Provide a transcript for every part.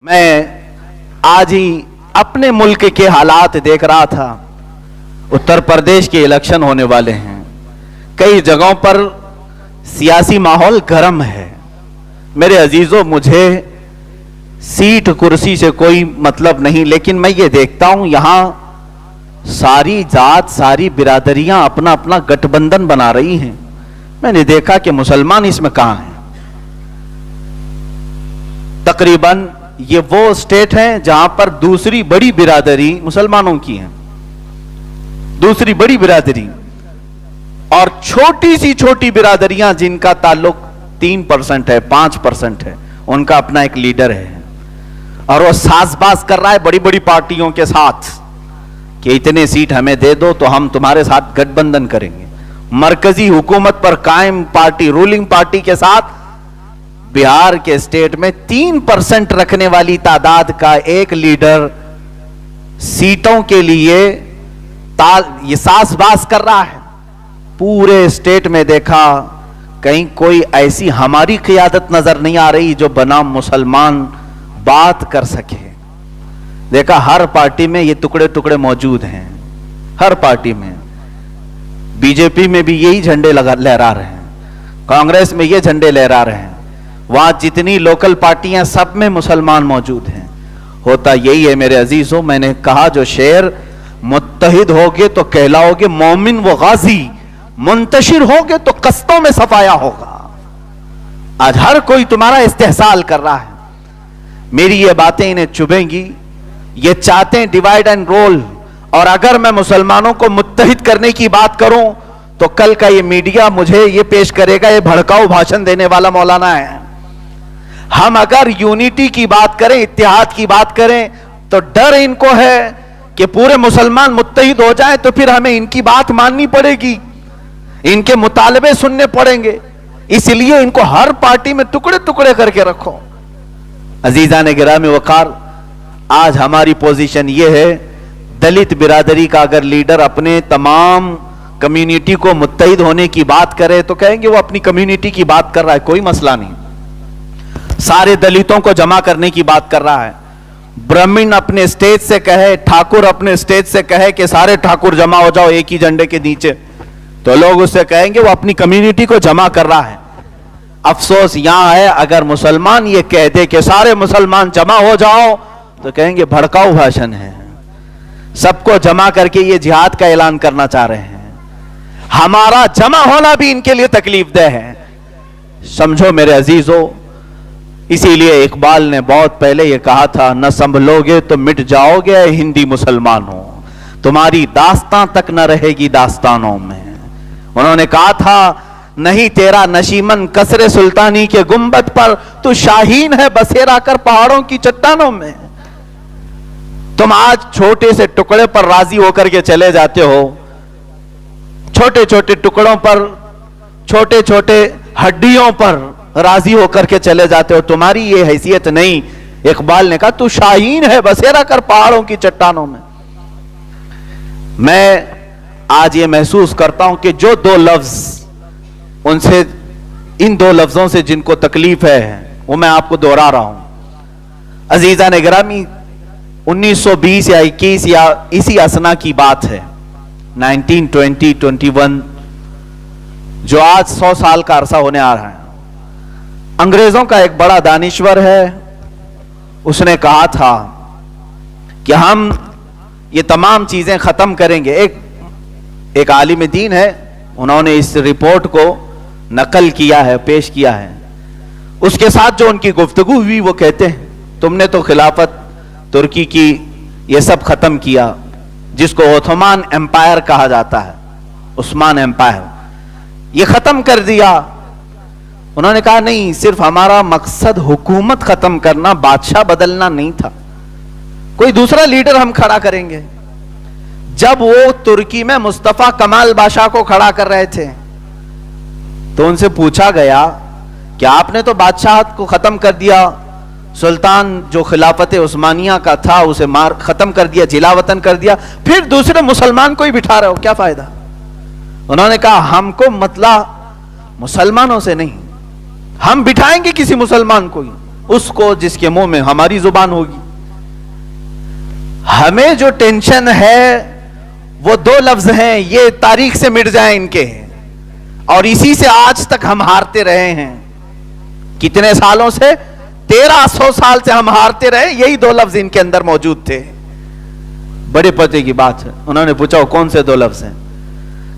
میں آج ہی اپنے ملک کے حالات دیکھ رہا تھا۔ اتر پردیش کے الیکشن ہونے والے ہیں، کئی جگہوں پر سیاسی ماحول گرم ہے۔ میرے عزیزوں، مجھے سیٹ کرسی سے کوئی مطلب نہیں، لیکن میں یہ دیکھتا ہوں یہاں ساری ذات، ساری برادریاں اپنا اپنا گٹھ بندھن بنا رہی ہیں۔ میں نے دیکھا کہ مسلمان اس میں کہاں ہیں۔ تقریباً یہ وہ اسٹیٹ ہیں جہاں پر دوسری بڑی برادری مسلمانوں کی ہے، دوسری بڑی برادری، اور چھوٹی سی چھوٹی برادریاں جن کا تعلق 3% ہے، 5% ہے، ان کا اپنا ایک لیڈر ہے، اور وہ ساز باز کر رہا ہے بڑی بڑی پارٹیوں کے ساتھ کہ اتنے سیٹ ہمیں دے دو تو ہم تمہارے ساتھ گٹھ بندھن کریں گے۔ مرکزی حکومت پر قائم پارٹی، رولنگ پارٹی کے ساتھ بہار کے اسٹیٹ میں 3% رکھنے والی تعداد کا ایک لیڈر سیٹوں کے لیے یہ ساز باز کر رہا ہے۔ پورے اسٹیٹ میں دیکھا، کہیں کوئی ایسی ہماری قیادت نظر نہیں آ رہی جو بنام مسلمان بات کر سکے۔ دیکھا ہر پارٹی میں یہ ٹکڑے ٹکڑے موجود ہیں، ہر پارٹی میں۔ بی جے پی میں بھی یہی جھنڈے لہرا رہے ہیں، کانگریس میں یہ جھنڈے لہرا رہے ہیں، وہاں جتنی لوکل پارٹیاں سب میں مسلمان موجود ہیں۔ ہوتا یہی ہے میرے عزیزوں، میں نے کہا جو شعر متحد ہوگے تو کہلاؤگے مومن و غازی، منتشر ہوگے تو قصدوں میں صفایا ہوگا۔ آج ہر کوئی تمہارا استحصال کر رہا ہے، میری یہ باتیں انہیں چبھیں گی، یہ چاہتے ہیں ڈیوائیڈ اینڈ رول، اور اگر میں مسلمانوں کو متحد کرنے کی بات کروں تو کل کا یہ میڈیا مجھے یہ پیش کرے گا یہ بھڑکاؤ بھاشن دینے والا مولانا ہے۔ ہم اگر یونٹی کی بات کریں، اتحاد کی بات کریں، تو ڈر ان کو ہے کہ پورے مسلمان متحد ہو جائیں تو پھر ہمیں ان کی بات ماننی پڑے گی، ان کے مطالبے سننے پڑیں گے، اس لیے ان کو ہر پارٹی میں ٹکڑے ٹکڑے کر کے رکھو۔ عزیزان گرامی وقار، آج ہماری پوزیشن یہ ہے، دلت برادری کا اگر لیڈر اپنے تمام کمیونٹی کو متحد ہونے کی بات کرے تو کہیں گے وہ اپنی کمیونٹی کی بات کر رہا ہے، کوئی مسئلہ نہیں۔ سارے دلتوں کو جمع کرنے کی بات کر رہا ہے، برہمن اپنے اسٹیج سے کہے، ٹھاکر اپنے اسٹیج سے کہے کہ سارے ٹھاکر جمع ہو جاؤ ایک ہی جھنڈے کے نیچے، تو لوگ اس سے کہیں گے وہ اپنی کمیونٹی کو جمع کر رہا ہے۔ افسوس یہاں ہے اگر مسلمان یہ کہہ دے کہ سارے مسلمان جمع ہو جاؤ تو کہیں گے بھڑکاؤ بھاشن ہے، سب کو جمع کر کے یہ جہاد کا اعلان کرنا چاہ رہے ہیں۔ ہمارا جمع ہونا بھی ان کے لیے تکلیف دہ ہے، سمجھو میرے عزیزوں۔ اسی لیے اقبال نے بہت پہلے یہ کہا تھا، نہ سنبھلو گے تو مٹ جاؤ گے ہندی مسلمانوں، تمہاری داستان تک نہ رہے گی داستانوں میں۔ انہوں نے کہا تھا، نہیں تیرا نشیمن قصر سلطانی کے گنبد پر، تو شاہین ہے بسیرا کر پہاڑوں کی چٹانوں میں۔ تم آج چھوٹے سے ٹکڑے پر راضی ہو کر کے چلے جاتے ہو، چھوٹے چھوٹے ٹکڑوں پر، چھوٹے چھوٹے ہڈیوں پر راضی ہو کر کے چلے جاتے ہو، تمہاری یہ حیثیت نہیں۔ اقبال نے کہا تو شاہین ہے بسیرا کر پہاڑوں کی چٹانوں میں۔ میں آج یہ محسوس کرتا ہوں کہ جو دو لفظ ان دو لفظوں سے جن کو تکلیف ہے وہ میں آپ کو دوہرا رہا ہوں۔ عزیزان گرامی، 1920 یا 21 یا اسی اسنا کی بات ہے، 1920-21، جو آج 100 سال کا عرصہ ہونے آ رہا ہے۔ انگریزوں کا ایک بڑا دانشور ہے، اس نے کہا تھا کہ ہم یہ تمام چیزیں ختم کریں گے۔ ایک عالم دین ہے، انہوں نے اس رپورٹ کو نقل کیا ہے، پیش کیا ہے۔ اس کے ساتھ جو ان کی گفتگو ہوئی وہ کہتے ہیں، تم نے تو خلافت ترکی کی یہ سب ختم کیا، جس کو عثمان ایمپائر کہا جاتا ہے، عثمان ایمپائر، یہ ختم کر دیا۔ انہوں نے کہا نہیں، صرف ہمارا مقصد حکومت ختم کرنا، بادشاہ بدلنا نہیں تھا، کوئی دوسرا لیڈر ہم کھڑا کریں گے۔ جب وہ ترکی میں مصطفیٰ کمال بادشاہ کو کھڑا کر رہے تھے تو ان سے پوچھا گیا کہ آپ نے تو بادشاہت کو ختم کر دیا، سلطان جو خلافت عثمانیہ کا تھا اسے ختم کر دیا، جلا وطن کر دیا، پھر دوسرے مسلمان کو ہی بٹھا رہے ہو، کیا فائدہ؟ انہوں نے کہا ہم کو مسئلہ مسلمانوں سے نہیں، ہم بٹھائیں گے کسی مسلمان کو ہی، اس کو جس کے منہ میں ہماری زبان ہوگی. ہمیں جو ٹینشن ہے وہ دو لفظ ہیں, یہ تاریخ سے مٹ جائیں ان کے, اور اسی سے آج تک ہم ہارتے رہے ہیں. کتنے سالوں سے؟ 1300 سال سے ہم ہارتے رہے. یہی دو لفظ ان کے اندر موجود تھے. بڑے پتے کی بات ہے. انہوں نے پوچھا کون سے دو لفظ ہیں؟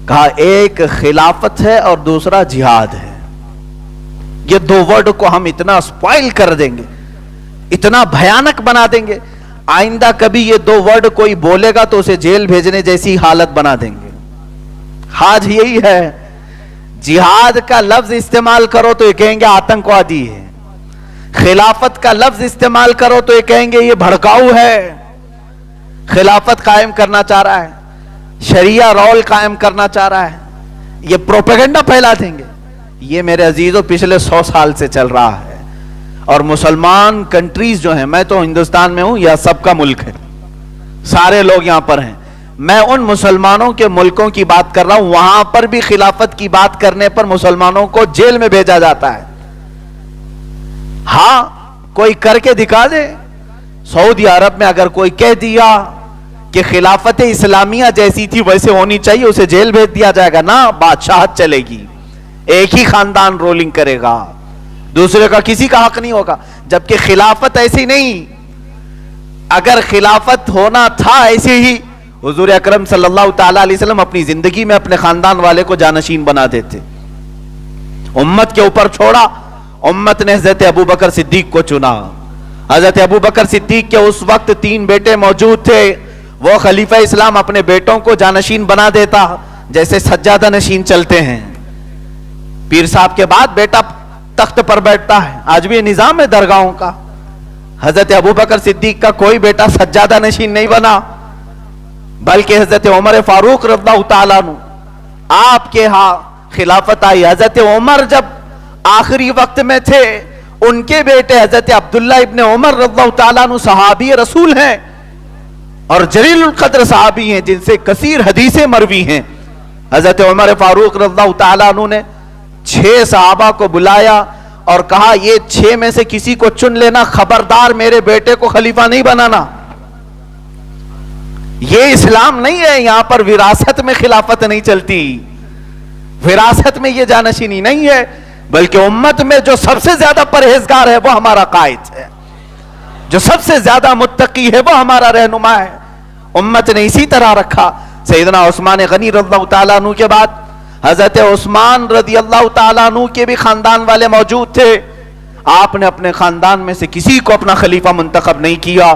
کہا ایک خلافت ہے اور دوسرا جہاد ہے. یہ دو ورڈ کو ہم اتنا اسپوائل کر دیں گے, اتنا بھیانک بنا دیں گے, آئندہ کبھی یہ دو ورڈ کوئی بولے گا تو اسے جیل بھیجنے جیسی حالت بنا دیں گے. آج یہی ہے, جہاد کا لفظ استعمال کرو تو یہ کہیں گے آتنکوادی ہے, خلافت کا لفظ استعمال کرو تو یہ کہیں گے یہ بھڑکاؤ ہے, خلافت قائم کرنا چاہ رہا ہے, شریعہ رول قائم کرنا چاہ رہا ہے, یہ پروپیگنڈا پھیلا دیں گے. یہ میرے عزیزوں پچھلے 100 سال سے چل رہا ہے. اور مسلمان کنٹریز جو ہیں, میں تو ہندوستان میں ہوں, یہ سب کا ملک ہے, سارے لوگ یہاں پر ہیں, میں ان مسلمانوں کے ملکوں کی بات کر رہا ہوں, وہاں پر بھی خلافت کی بات کرنے پر مسلمانوں کو جیل میں بھیجا جاتا ہے. ہاں کوئی کر کے دکھا دے. سعودی عرب میں اگر کوئی کہہ دیا کہ خلافت اسلامیہ جیسی تھی ویسے ہونی چاہیے, اسے جیل بھیج دیا جائے گا. نا, بادشاہت چلے گی, ایک ہی خاندان رولنگ کرے گا, دوسرے کا کسی کا حق نہیں ہوگا. جبکہ خلافت ایسی نہیں. اگر خلافت ہونا تھا ایسے ہی, حضور اکرم صلی اللہ تعالی علیہ وسلم اپنی زندگی میں اپنے خاندان والے کو جانشین بنا دیتے. امت کے اوپر چھوڑا, امت نے حضرت ابو بکر صدیق کو چنا. حضرت ابو بکر صدیق کے اس وقت 3 بیٹے موجود تھے. وہ خلیفہ اسلام اپنے بیٹوں کو جانشین بنا دیتا جیسے سجادہ نشین چلتے ہیں. پیر صاحب کے بعد بیٹا تخت پر بیٹھتا ہے. آج بھی نظام ہے درگاہوں کا. حضرت ابو بکر صدیق کا کوئی بیٹا سجادہ نشین نہیں بنا, بلکہ حضرت عمر فاروق رضی اللہ تعالیٰ عنہ, آپ کے ہاں خلافت آئی. حضرت عمر جب آخری وقت میں تھے, ان کے بیٹے حضرت عبداللہ ابن عمر رضی اللہ تعالیٰ عنہ صحابی رسول ہیں اور جلیل القدر صحابی ہیں, جن سے کثیر حدیثیں مروی ہیں. حضرت عمر فاروق رضی اللہ تعالیٰ عنہ نے 6 صحابہ کو بلایا اور کہا یہ 6 میں سے کسی کو چن لینا, خبردار میرے بیٹے کو خلیفہ نہیں بنانا. یہ اسلام نہیں ہے, یہاں پر وراثت میں خلافت نہیں چلتی, وراثت میں یہ جانشینی نہیں ہے, بلکہ امت میں جو سب سے زیادہ پرہیزگار ہے وہ ہمارا قائد ہے, جو سب سے زیادہ متقی ہے وہ ہمارا رہنما ہے. امت نے اسی طرح رکھا. سیدنا عثمان غنی رضی اللہ تعالیٰ عنہ کے بعد حضرت عثمان رضی اللہ تعالیٰ عنہ کے بھی خاندان والے موجود تھے. آپ نے اپنے خاندان میں سے کسی کو اپنا خلیفہ منتخب نہیں کیا,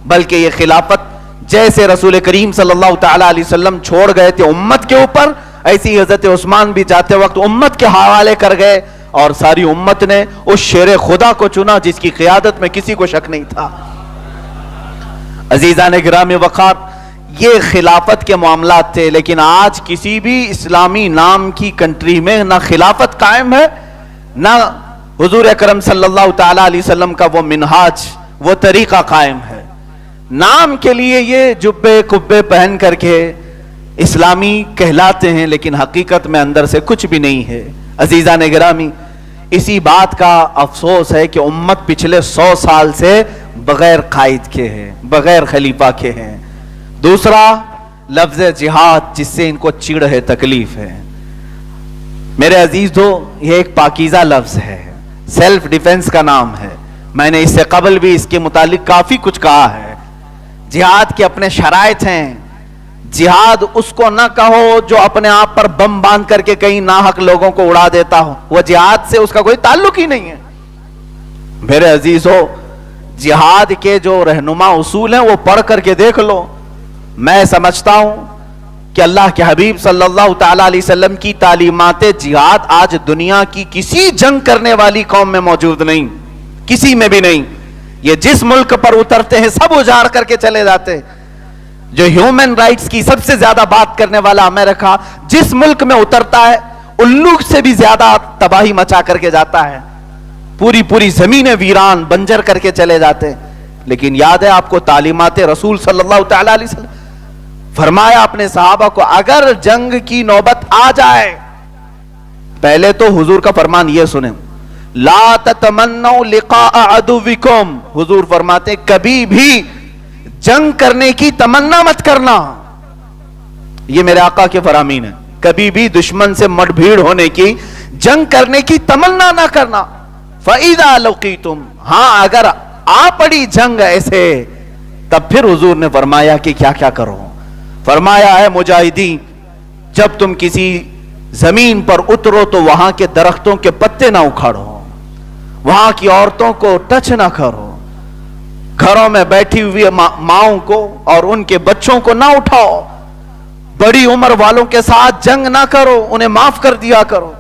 بلکہ یہ خلافت جیسے رسول کریم صلی اللہ تعالیٰ علیہ وسلم چھوڑ گئے تھے امت کے اوپر, ایسی حضرت عثمان بھی جاتے وقت امت کے حوالے کر گئے, اور ساری امت نے اس شیر خدا کو چنا جس کی قیادت میں کسی کو شک نہیں تھا. عزیزان گرامی وقار, یہ خلافت کے معاملات تھے. لیکن آج کسی بھی اسلامی نام کی کنٹری میں نہ خلافت قائم ہے, نہ حضور اکرم صلی اللہ تعالی علیہ وسلم کا وہ منہاج, وہ طریقہ قائم ہے. نام کے لیے یہ جبے کبے پہن کر کے اسلامی کہلاتے ہیں, لیکن حقیقت میں اندر سے کچھ بھی نہیں ہے. عزیزان گرامی, اسی بات کا افسوس ہے کہ امت پچھلے 100 سال سے بغیر قائد کے ہے, بغیر خلیفہ کے ہیں. دوسرا لفظ جہاد, جس سے ان کو چڑ ہے, تکلیف ہے. میرے عزیز دو, یہ ایک پاکیزہ لفظ ہے, سیلف ڈیفنس کا نام ہے. میں نے اس سے قبل بھی اس کے متعلق کافی کچھ کہا ہے. جہاد کے اپنے شرائط ہیں. جہاد اس کو نہ کہو جو اپنے آپ پر بم باندھ کر کے کہیں ناحق لوگوں کو اڑا دیتا ہو, وہ جہاد سے اس کا کوئی تعلق ہی نہیں ہے. میرے عزیزو, جہاد کے جو رہنما اصول ہیں وہ پڑھ کر کے دیکھ لو. میں سمجھتا ہوں کہ اللہ کے حبیب صلی اللہ تعالی علیہ وسلم کی تعلیمات جہاد آج دنیا کی کسی جنگ کرنے والی قوم میں موجود نہیں, کسی میں بھی نہیں. یہ جس ملک پر اترتے ہیں سب اجاڑ کر کے چلے جاتے. جو ہیومن رائٹس کی سب سے زیادہ بات کرنے والا امریکہ, جس ملک میں اترتا ہے الو سے بھی زیادہ تباہی مچا کر کے جاتا ہے. پوری پوری زمینیں ویران بنجر کر کے چلے جاتے. لیکن یاد ہے آپ کو تعلیمات رسول صلی اللہ تعالی علیہ وسلم, فرمایا اپنے صحابہ کو اگر جنگ کی نوبت آ جائے, پہلے تو حضور کا فرمان یہ سنیں, لا تتمنوا لقاء عدوکم، حضور فرماتے کبھی بھی جنگ کرنے کی تمنا مت کرنا. یہ میرے آقا کے فرامین ہے. کبھی بھی دشمن سے مٹ بھیڑ ہونے کی، جنگ کرنے کی تمنا نہ کرنا. فَإِذَا لَقِيتُمْ، ہاں اگر آ پڑی جنگ ایسے، تب پھر حضور نے فرمایا کہ کیا کیا کرو. فرمایا ہے مجاہدین، جب تم کسی زمین پر اترو تو وہاں کے درختوں کے پتے نہ اکھاڑو، وہاں کی عورتوں کو ٹچ نہ کرو، گھروں میں بیٹھی ہوئی ماؤں کو اور ان کے بچوں کو نہ اٹھاؤ، بڑی عمر والوں کے ساتھ جنگ نہ کرو، انہیں معاف کر دیا کرو.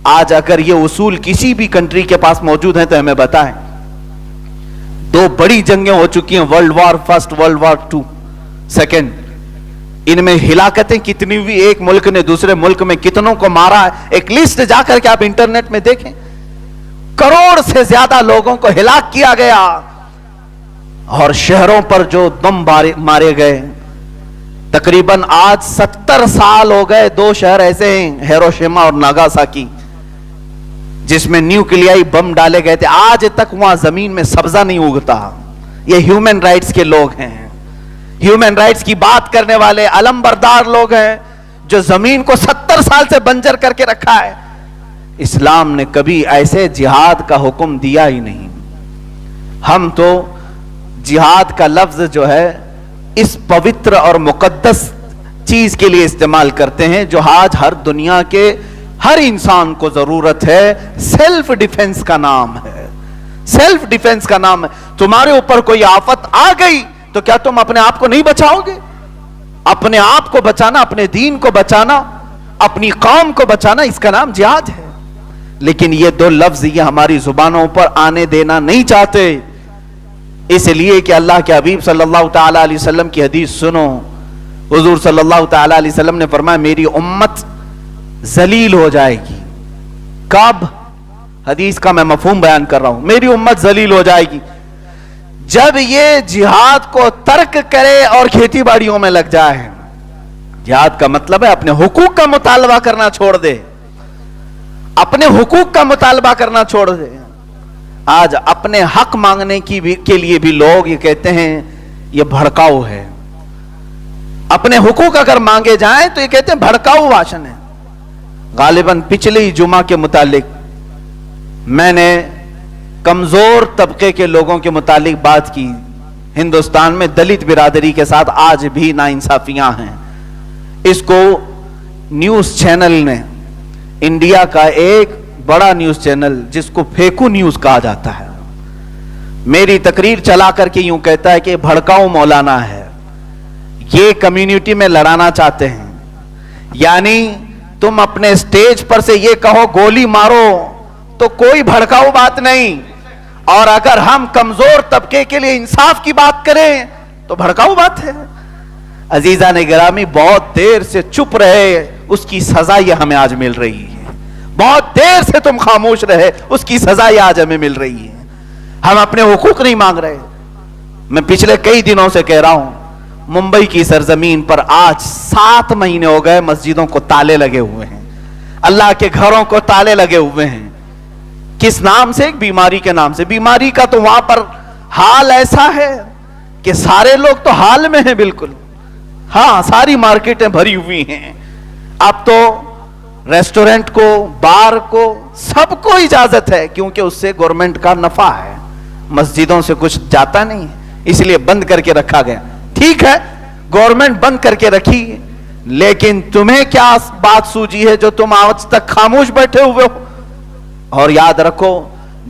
آج اگر یہ اصول کسی بھی کنٹری کے پاس موجود ہیں تو ہمیں بتائیں. 2 بڑی جنگیں ہو چکی ہیں، world war first, world war 2 second. ان میں ہلاکتیں کتنی ہوئی، ایک ملک نے دوسرے ملک میں کتنوں کو مارا ہے. ایک لسٹ جا کر کے آپ انٹرنیٹ میں دیکھیں، کروڑ سے زیادہ لوگوں کو ہلاک کیا گیا. اور شہروں پر جو بم مارے گئے، تقریباً آج 70 سال ہو گئے. 2 شہر ایسے ہیں، ہیروشیما اور ناگاساکی، جس میں نیوکلیائی بم ڈالے گئے تھے. آج تک وہاں زمین میں سبزہ نہیں اگتا. یہ ہیومن رائٹس کے لوگ ہیں، ہیومن رائٹس کی بات کرنے والے علم بردار لوگ ہیں، جو زمین کو 70 سال سے بنجر کر کے رکھا ہے. اسلام نے کبھی ایسے جہاد کا حکم دیا ہی نہیں. ہم تو جہاد کا لفظ جو ہے اس پوتر اور مقدس چیز کے لیے استعمال کرتے ہیں جو آج ہر دنیا کے ہر انسان کو ضرورت ہے. سیلف ڈیفنس کا نام ہے، سیلف ڈیفنس کا نام ہے. تمہارے اوپر کوئی آفت آ گئی تو کیا تم اپنے آپ کو نہیں بچاؤ گے؟ اپنے آپ کو بچانا، اپنے دین کو بچانا، اپنی قوم کو بچانا، اس کا نام جہاد ہے. لیکن یہ 2 لفظ یہ ہماری زبانوں پر آنے دینا نہیں چاہتے، اس لیے کہ اللہ کے حبیب صلی اللہ تعالی علیہ وسلم کی حدیث سنو. حضور صلی اللہ تعالی علیہ وسلم نے فرمایا میری امت ذلیل ہو جائے گی. کب؟ حدیث کا میں مفہوم بیان کر رہا ہوں. میری امت ذلیل ہو جائے گی جب یہ جہاد کو ترک کرے اور کھیتی باڑیوں میں لگ جائے. جہاد کا مطلب ہے اپنے حقوق کا مطالبہ کرنا چھوڑ دے، اپنے حقوق کا مطالبہ کرنا چھوڑ دے. آج اپنے حق مانگنے کے لیے بھی لوگ یہ کہتے ہیں یہ بھڑکاؤ ہے. اپنے حقوق اگر مانگے جائیں تو یہ کہتے ہیں بھڑکاؤ بھاشن ہے. غالباً پچھلے جمعہ کے متعلق میں نے کمزور طبقے کے لوگوں کے متعلق بات کی. ہندوستان میں دلت برادری کے ساتھ آج بھی ناانصافیاں ہیں. اس کو نیوز چینل نے، انڈیا کا ایک بڑا نیوز چینل جس کو پھیکو نیوز کہا جاتا ہے، میری تقریر چلا کر کے یوں کہتا ہے کہ بھڑکاؤ مولانا ہے، یہ کمیونٹی میں لڑانا چاہتے ہیں. یعنی تم اپنے سٹیج پر سے یہ کہو گولی مارو تو کوئی بھڑکاؤ بات نہیں، اور اگر ہم کمزور طبقے کے لیے انصاف کی بات کریں تو بھڑکاؤ بات ہے. عزیزان گرامی، بہت دیر سے چپ رہے، اس کی سزا یہ ہمیں آج مل رہی ہے. بہت دیر سے تم خاموش رہے، اس کی سزا یہ آج ہمیں مل رہی ہے. ہم اپنے حقوق نہیں مانگ رہے. میں پچھلے کئی دنوں سے کہہ رہا ہوں، ممبئی کی سرزمین پر آج 7 مہینے ہو گئے مسجدوں کو تالے لگے ہوئے ہیں، اللہ کے گھروں کو تالے لگے ہوئے ہیں. کس نام سے؟ ایک بیماری کے نام سے. بیماری کا تو وہاں پر حال ایسا ہے کہ سارے لوگ تو حال میں ہیں بالکل. ہاں، ساری مارکیٹیں بھری ہوئی ہیں. اب تو ریسٹورنٹ کو، بار کو، سب کو اجازت ہے کیونکہ اس سے گورنمنٹ کا نفع ہے. مسجدوں سے کچھ جاتا نہیں ہے، اس لیے بند کر کے رکھا گیا. ٹھیک ہے، گورنمنٹ بند کر کے رکھی، لیکن تمہیں کیا بات سوجی ہے جو تم آج تک خاموش بیٹھے ہوئے ہو؟ اور یاد رکھو،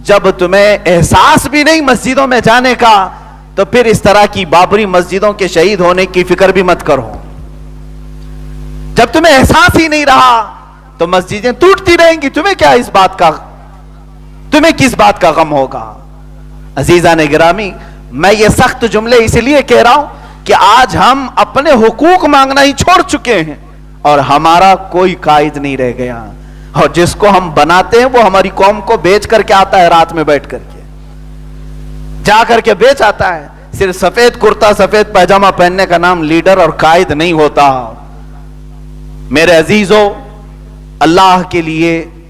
جب تمہیں احساس بھی نہیں مسجدوں میں جانے کا تو پھر اس طرح کی بابری مسجدوں کے شہید ہونے کی فکر بھی مت کرو. جب تمہیں احساس ہی نہیں رہا تو مسجدیں ٹوٹتی رہیں گی. تمہیں کس بات کا غم ہوگا؟ عزیزان گرامی، میں یہ سخت جملے اس لیے کہہ رہا ہوں کہ آج ہم اپنے حقوق مانگنا ہی چھوڑ چکے ہیں اور ہمارا کوئی قائد نہیں رہ گیا. اور جس کو ہم بناتے ہیں وہ ہماری قوم کو بیچ کر کے آتا ہے، رات میں بیٹھ کر کے جا کر کے بیچ آتا ہے. صرف سفید کرتا سفید پیجامہ پہننے کا نام لیڈر اور قائد نہیں ہوتا. میرے عزیزو، اللہ کے لیے